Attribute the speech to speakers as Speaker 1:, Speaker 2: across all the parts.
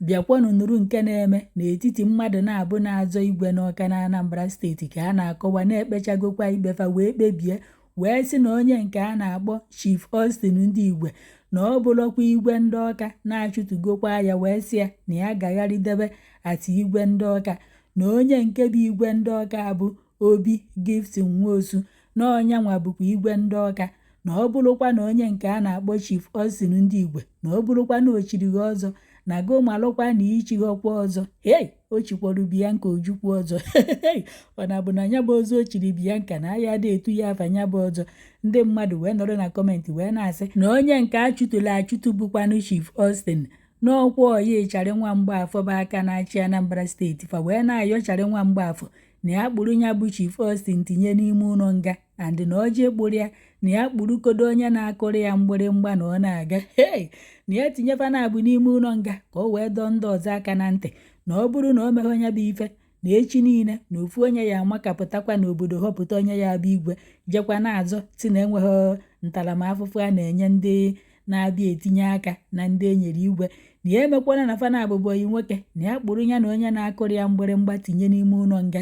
Speaker 1: bịakwanụ nụrụ nke na-eme n'etiti mmadụ na-abụ na-azọ igwe n'Awka na Anambra steeti ka a na-akọwa na-ekpechagokwa ikpefa wee kpebie wee sị na onye nke a na-akpọ Chief August Ndigwe na ọ bụrụkwa igwe ndị Awka na-achụtugokwa ya wee sị ya na ya gagharịdebe ati igwe ndị Awka na onye nke bụ igwe ndị Awka bụ Obi Gibson Nwosu na ọnyanwa bụkwa igwe ndị Awka na ọ bụrụkwa na onye nke a na-akpọ Chief August Ndigwe na ọ bụrụkwa na o chirighị ọzọ na go malụkwa na ichighọkwa ọzọ o chikwarụ Bianca Ojukwu ọzọ ọ na-abụ na nya bụ ọzọ o chiri Bianca na ya dị etu ya afa nya bụ ọzọ. Ndị mmadụ wee nọrọ na kọmentị wee na-asị na onye nke achụtụla achụtụ bụkwanụ Chief Austin n'ọkwa oyi Ịcharị Nwa Mgbafọ bụ aka na-achị Anambra steeti fa wee na-ayọ Ịcharị Nwa Mgbafọ na ya kpụrụ nya bụ Chief Austin tinye n'ime ụlọ nga and na ọ jee kpụrụ ya na ya kpụrụkodo onye na-akụrụ ya mgbịrịmgba na ọ na-aga na ya tinyefa na-abụ n'ime ụlọ nga ka o wee dọọ ndị ọzọ aka na ntị na ọ bụrụ na o meghe onye bụ ife na echi niile na ofu onye ya amakapụtakwa n'obodo họpụta onye ya bụ igwe jekwa na-azọ si na enweghị ntaramahụhụ a na-enye ndị na-abịa etinye aka na ndị enyere igwe na ya emekwana na fa na-abụbọghị nwoke na ya kpụrụ ya na onye na-akụrụ ya mgbịrịmgba tinye n'ime ụlọ nga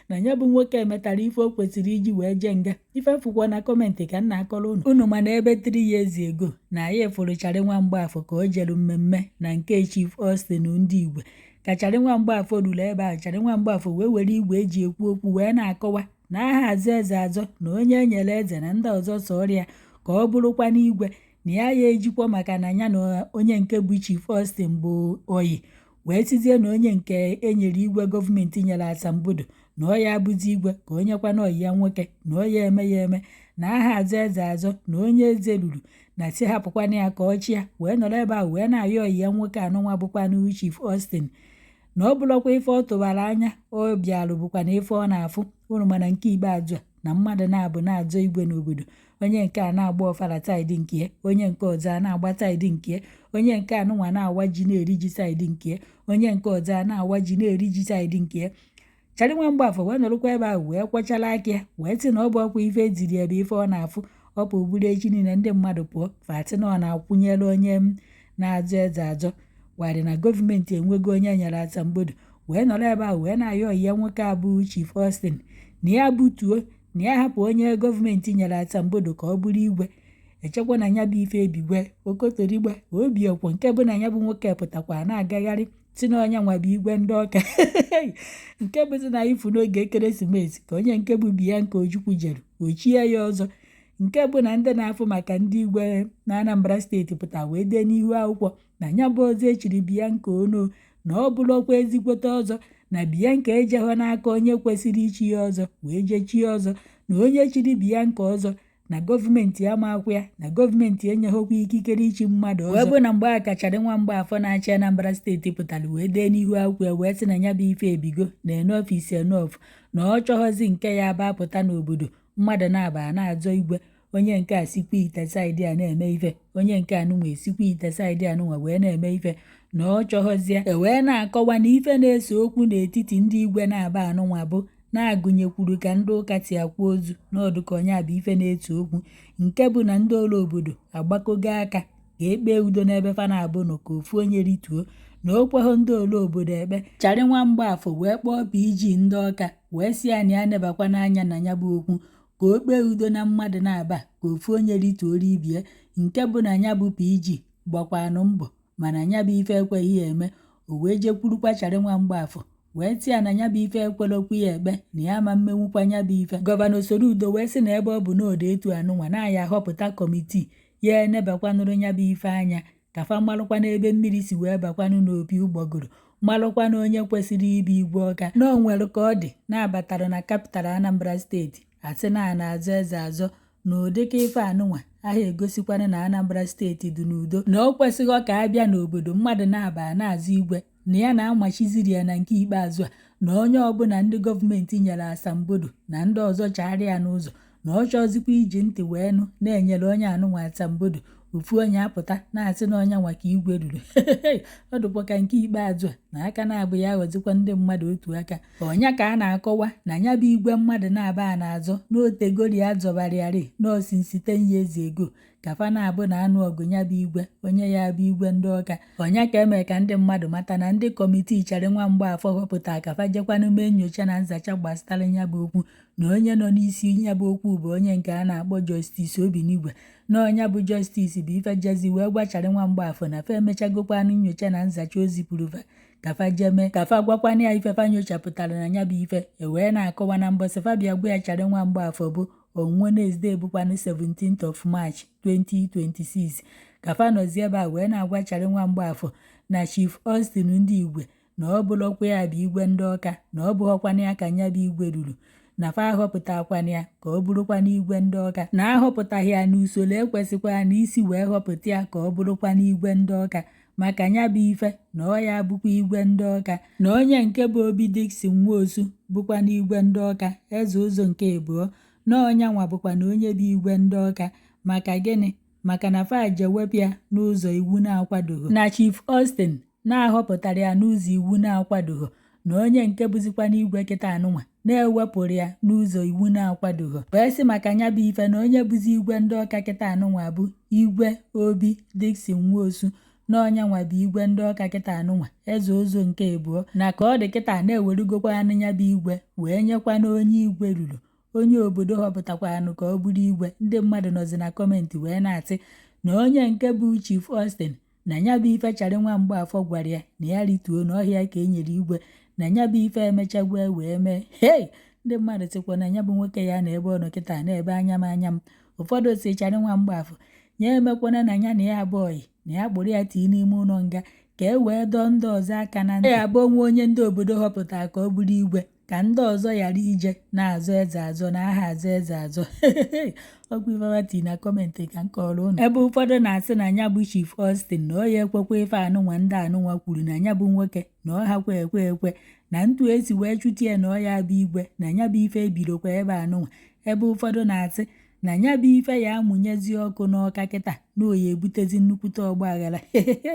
Speaker 1: na ya bụ nwoke emetara ife o kwesịrị iji wee jee nga. Ife fụkwa na kọmentị ka m na-akọrọ unu mana ebe 3 years ago na ya efuru Ịcharị Nwa Mgbafọ ka o jere mmemme na nke Chief Austin Ndigwe ka Ịcharị Nwa Mgbafọ ruru ebe ahụ Ịcharị Nwa Mgbafọ wee were igwe eji ekwu okwu wee na-akọwa na aha azụ eze azọ na onye enyere eze na ndị ọzọ sọrịa ka ọ bụrụkwa n'igwe na ya ejikwa maka na ya na onye nke bụ Chief Austin bụ oyi wee tizie na onye nke enyere igwe gọọmenti nyere asambodo na ọ ya abụzi igwe ka onye kwa na oyi ya nwoke na ọ ya eme ya eme na aha azụ eze azọ na onye eze ruru na si hapụkwana ya ka ọ chịa wee nọrọ ebe ahụ wee na-ayọ oyi ya nwoke anụnwa bụkwanụ Chief Austin na ọ bụrụkwa ife ọ tụbara anya ọ bịarụ bụkwa na ife ọ na-afụ unu mana nke ikpeazụ a na mmadụ na-abụ na-azọ igwe n'obodo onye nke a na-agba ọfara saịdị nke ya onye nke ọzọ a na-agba saịdị nke ya onye nke anụnwa na-awa ji na-eri ji saịdị nke ya onye nke ọzọ a na-awa ji na-eri ji saịdị nke ya. Ịcharị Nwa Mgbafọ wee nọrọkwa ebe ahụ wee kwachala aka ya wee sị na ọ bụ ọkwa ife ejiri ebe ife ọ na-afụ ọ bụ buru echi niile ndị mmadụ pụọ fatị na ọ na-akwụnyere onye na-azọ eze azọ warị na gọọmenti enwego onye nyere asambodo wee nọrọ ebe ahụ wee na-ayọ oyi ya nwoke abụ Chief Austin na ya butuo na ya hapụ onye gọọmenti nyere asambodo ka ọ bụrụ igwe echekwa na ya bụ ife ebigwe okotorigba obi ọkwọ nke bụ na ya bụ nwoke pụtakwa na-agagharị si na onye nwa bụ igwe ndị Awka nke bụzi na ifu n'oge ekeresimesi ka onye nke bụ Bianca Ojukwu jere ochie ya ọzọ nke bụ na ndị na-afụ maka ndị igwe na Anambra steeti pụta wee dee n'ihu akwụkwọ na ya bụ ọzọ echiri Bianca ono na ọ bụrụkwa ezigbote ọzọ na Bianca ejeghọ n'aka onye kwesịrị ichi ya ọzọ wee jechie ọzọ na onye chiri Bianca ọzọ na gọọmenti amakwụ ya na gọọmenti enyeghọkwa ikikere ichi mmadụ ọzọ. Wee bụ na mgbe a ka Ịcharị Nwa Mgbafọ na-achị Anambra steeti pụtara wee dee n'ihu akwụkwọ ya wee sị na ya bụ ife ebigo na enough is enough na ọ chọghọzi nke ya ba apụta n'obodo mmadụ na-aba na-azọ igwe onye nke a sikwa ite saịdị a na-eme ife onye nke anụnwa esikwa ite saịdị anụnwa wee na-eme ife na ọ chọghọzie wee na-akọwa na ife na-ese okwu n'etiti ndị igwe na-aba anụnwa bụ na-agụnyekwuru ka ndị ụka si akwa ozu n'ọdụ ka onye abụ ife na-ese okwu nke bụ na ndị ụlọ obodo agbakogo aka ga-ekpe udo n'ebe fa na-abụ nọ ka ofu onye rituo na okweghị ndị ụlọ obodo ekpe. Ịcharị Nwa Mgbafọ wee kpọọ PG ndị Awka wee sị ya na ya nebakwa n'anya na ya bụ okwu ka o kpee udo na mmadụ na-aba ka ofu onye rituoro ibie nke bụ na ya bụ PG gbakwanụ mbọ mana ya bụ ife ekweghị ya eme o wee jekwurukwa Ịcharị Nwa Mgbafọ wee tị ya na ya bụ ife ekwelokwu ya ekpe na ya ma mmenwukwa ya bụ ife. Gọvanọ Soludo wee sị na ebe ọ bụ na odo etu anụnwa na ya ahọpụta kọmitii ya enebakwanụrụ ya bụ ife anya ka fa malụkwa n'ebe mmiri si wee bakwanụ n'opi ụgbọgoro malụkwa na onye kwesịrị ibu igwe Awka na o nwere ka ọ dị na-abatara na kapital Anambra steeti asị na na-azọ eze azọ na ụdịka ife anụnwa aha egosikwana na Anambra steeti dị n'udo na o kwesịghị ka abịa n'obodo mmadụ na-aba na-azụ igwe na ya na-amachiziri ya na nke ikpeazụ a na onye ọbụla ndị gọọmenti nyere asambodo na ndị ọzọ chagharịa n'ụzọ na ọ chọzikwa iji ntị wee nụ na-enyere onye anụnwa asambodo ofu onye apụta na-asị na onye nwa ka igwe ruru ọ dụkwa ka nke ikpeazụ a na aka na-abụ ya aghọzikwa ndị mmadụ otu aka ọnya ka a na-akọwa na ya bụ igwe mmadụ na-aba na-azọ n'otegori azọbarịarị n'osi site 10 years ago ka fa na-abụ na anụ ọgụ ya bụ igwe onye ya bụ igwe ndị Ọka. Ọnya ka eme ka ndị mmadụ mata na ndị kọmitii Icharị Nwamgbafọ họpụta ka fa jekwanụ mee nnyocha na nzacha gbasara ya bụ okwu na onye nọ n'isi ya bụ okwu bụ onye nke a na-akpọ Justice Obinigwe na ọnya bụ Justice bụ ife jezi wee gwa Icharị Nwamgbafọ na fa emechagokwanụ nnyocha na nzacha ozi pụrụ fa ka fa jeme ka fa gwakwana ya ife fa nyochapụtara na ya bụ ife wee na-akọwa na mbọsị fa bịa gwa ya Icharị Nwamgbafọ bụ on Wednesday bụkwanụ 17th of March 2026 ka fa nọzi ebe a wee na-agwa Icharị Nwamgbafọ na Chief Austin Ndigwe na ọ bụlọkwa ya bụ igwe ndị Ọka na ọ bụghọkwana ya ka ya bụ igwe ruru na fa ahọpụtakwana ya ka ọ bụrụkwana igwe ndị Ọka na ahọpụtaghị ya n'usoro ekwesịkwa na isi wee họpụta ya ka ọ bụrụkwana igwe ndị Ọka maka ya bụ ife na ọ ya bụkwa igwe ndị Ọka na onye nke bụ Obi Gibson Nwosu bụkwana igwe ndị Ọka eze ụzọ nke abụọ na ọnyanwa bụkwa na onye bụ igwe ndị Ọka maka gịnị maka na fa je wepụ ya n'ụzọ iwu na-akwadoghị na Chief Austin na-ahọpụtara ya n'ụzọ iwu na-akwadoghị na onye nke bụzikwa n'igwe kịta anụnwa na-ewepụrụ ya n'ụzọ iwu na-akwadoghị wee sị maka ya bụ ife na onye bụzi igwe ndị Ọka kịta anụnwa bụ Igwe Obi Gibson Nwosu na ọnyanwa bụ igwe ndị Ọka kịta anụnwa eze ụzọ nke abụọ na ka ọ dị kịta na-ewerugokwa anụ ya bụ igwe wee nyekwa na onye igwe ruru onye obodo họpụtakwanụ ka ọ bụrụ igwe. Ndị mmadụ nọzi na kọmentị wee na-atị na onye nke bụ Chief Austin na ya bụ ife Icharị Nwamgbafọ gwara ya na ya rituo n'ọhịa ka e nyere igwe na ya bụ ife emechagwa wee mee ndị mmadụ tịkwa na ya bụ nwoke ya na ebe ọ nọ kịta na ebe anya m ụfọdụ si Icharị Nwamgbafọ ya emekwana na ya na ya abụọghị na ya kpụrụ ya tii n'ime ụlọ nga ka e wee dọọ ndị ọzọ aka na ntị ya bụ onwe onye ndị obodo họpụtara ka ọ bụrụ igwe ka ndị ọzọ ghara ije na-azọ eze azọ na aha azọ eze azọ ọgwụ ifewati na kọmentị ka nkọrọ ụnụ ebe ụfọdụ na-asị na ya bụ Chief Austin na ọ ya ekwekwa ife anụnwa ndị anụnwa kwuru na ya bụ nwoke na ọ hakwa ekwe na ntụ esi wee chụtie na ọ ya bụ igwe na ya bụ ife ebidokwa ebe anụnwa ebe ụfọdụ na-asị na ya bụ ife ya amụnyezi ọkụ n'Ọka kịta na oya ebutezi nnukwute ọgbaghara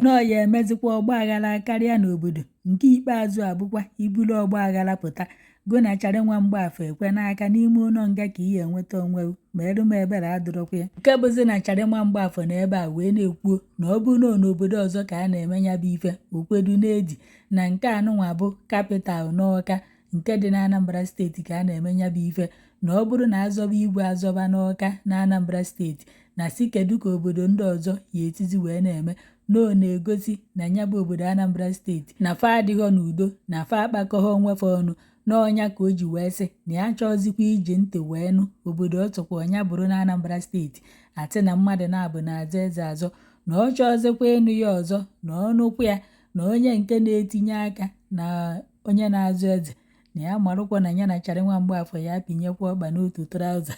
Speaker 1: na ọya emezikwa ọgbaghara karịa n'obodo nke ikpeazụ abụkwa ibulu ọgbaghara pụta go na Icharị Nwamgbafọ ekwe n'aka n'ime ụlọ nga ka ihe enweta onwe ma erume ebere adụrọkwa ya nke bụzi na Icharị Nwamgbafọ na ebe a wee na-ekwuo na ọ bụ na n'obodo ọzọ ka a na-eme ya bụ ife okwedu n'edi na nke anụnwa bụ kapital n'Ọka nke dị na Anambra steeti ka a na-eme ya bụ ife na ọ bụrụ na azọba igwe azọba n'Ọka na Anambra steeti na si kedu ka obodo ndị ọzọ ya etizi wee na-eme na ọ na-egosi na ya bụ obodo Anambra steeti na fa adịghọ n'udo na fa akpakọghọ onwefe ọnụ na ọnya ka o ji wee sị na ya chọzikwa iji ntị wee nụ obodo ọ tụkwa ọnya bụrụ na Anambra steeti atị na mmadụ na-abụ na azọ eze azọ na ọ chọzikwa ịnụ ya ọzọ na ọnụkwu ya na onye nke na-etinye aka na onye na-azụ eze na ya marụkwa na ya na Icharị Nwamgbafọ ya pinyekwa ọkpa n'otu traụza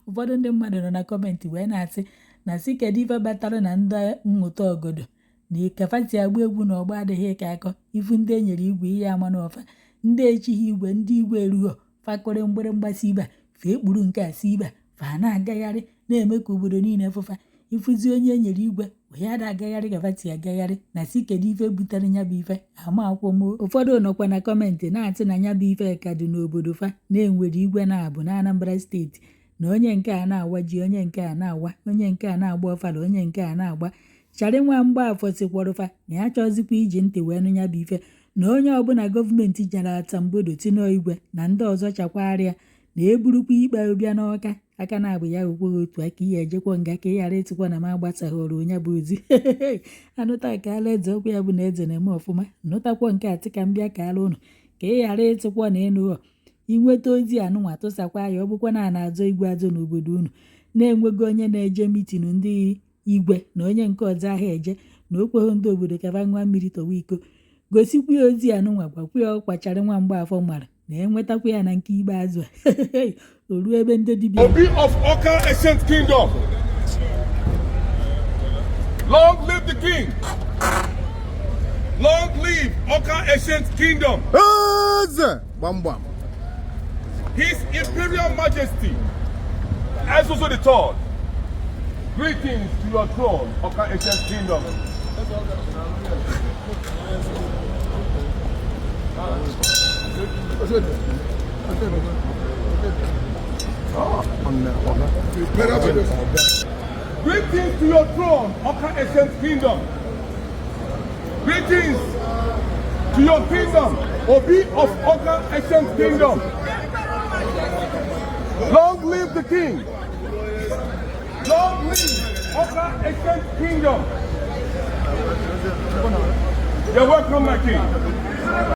Speaker 1: ụfọdụ ndị mmadụ nọ na kọmentị wee na-asị na si kedu ife batara na ndị mmụta ọgọdọ na ikefati agba egwu na ọgba adịghị ka akọ ifu ndị enyere igwe ihe ama n'ọfa ndị echighị igwe ndị igwe erughọ fakọrị mgbịrịmgba si ibe fee kpuru nke a si ibe fa na-agagharị na-eme ka obodo niile fụfa ifuzi onye enyere igwe onye ada agagharị ka fati agagharị na si kedu ife butere ya bụ ife ama akwụmo ụfọdụ nọkwa na kọmentị na-atị na ya bụ ife ka dị n'obodo fa na-enwere igwe na-abụ na Anambra steeti na onye nke a na-awa ji onye nke a na-awa onye nke a na-agba ọfala onye nke a na-agba Icharị Nwamgbafọ sikwọrọfa na ya chọzikwa iji ntị wee nụ ya bụ ife na onye ọbụla gọọmenti jara asambodo tinye igwe na ndị ọzọ chakwarịa na eburukwa ikpe ọbịa n'Ọka aka na-abụ ya okweghị otu aka ihe ejekwa nga ka ị ghara ịtụkwa na m agbasaghọrọ onye bụ ozi anụta ka ala eze okwu ya bụ na eze na-eme ọfụma nụtakwa nke atị ka m bịa ka ala ụnụ ka ị ghara ịtụkwa na ịnụghọ inweta ozi anụnwa tụsakwa ya ọ bụkwa na na-azọ igwe azọ n'obodo unu na-enwego onye na-eje mitin ndị igwe na onye nke ọzọ ahụ eje na okweghị ndị obodo ka ba nwa mmiri tọwa iko gosikwa ya ozi anụnwa gwakwa ya ọkwa Icharị Nwamgbafọ mara na enwetakwa ya na nke ikpeazụ o ruo ebe ndị dibịa
Speaker 2: Obi of Awka Ancient Kingdom, long live the king, long live Awka Ancient Kingdom, His Imperial Majesty Azuso III, greetings to your throne, Awka Ancient Kingdom. Greetings to your throne, Awka Ancient Kingdom. Greetings to your kingdom, Obi of Awka Ancient Kingdom. Long live the king. Long live Awka Ancient Kingdom. You're welcome, my king.